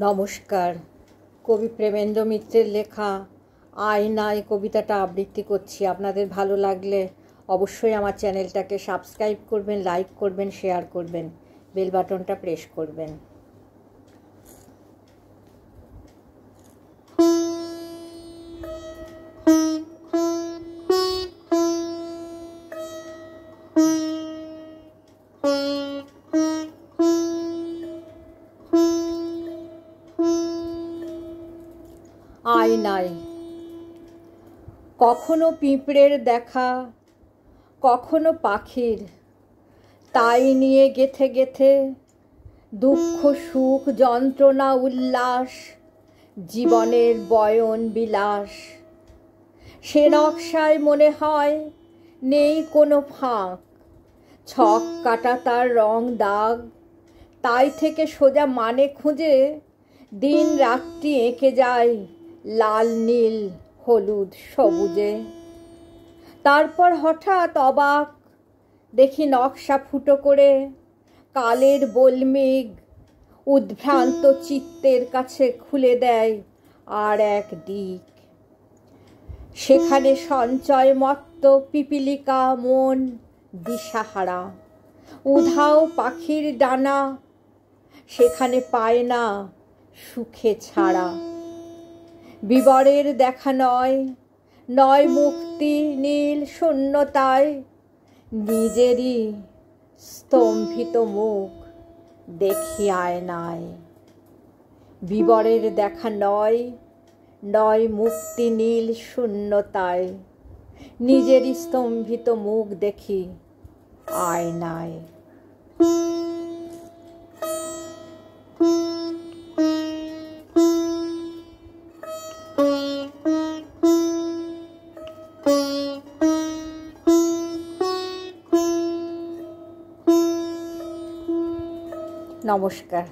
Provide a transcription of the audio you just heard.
নমস্কার। কবি প্রেমেন্দ্র মিত্রের লেখা আয়নায় কবিতাটা আবৃত্তি করছি। আপনাদের ভালো লাগলে অবশ্যই আমার চ্যানেলটাকে সাবস্ক্রাইব করবেন, লাইক করবেন, শেয়ার করবেন, বেল বাটনটা প্রেস করবেন। আয়নায় কখনো পিঁপড়ের দেখা, কখনো পাখির, তাই নিয়ে গেথে গেথে দুঃখ সুখ যন্ত্রণা উল্লাস, জীবনের বয়ন বিলাস। সে নকশায় মনে হয় নেই কোনো ফাঁক, ছক কাটা তার রং দাগ, তাই থেকে সোজা মানে খুঁজে দিন রাত্রি এঁকে যায় লাল নীল হলুদ সবুজে। তারপর হঠাৎ অবাক দেখি নকশা ফুটো করে কালের বল্মিক উদ্ভ্রান্ত চিত্তের কাছে খুলে দেয় আর এক দিক। সেখানে সঞ্চয় মত্ত পিপিলিকা মন দিশাহারা, উধাও পাখির ডানা সেখানে পায় না সুখে ছাড়া। বিবরের দেখা নয়, নয় মুক্তি নীল শূন্যতায়, নিজেরই স্তম্ভিত মুখ দেখি আয়নায়। বিবরের দেখা নয়, নয় মুক্তি নীল শূন্যতায়, নিজেরই স্তম্ভিত মুখ দেখি আয়নায়। নমস্কার।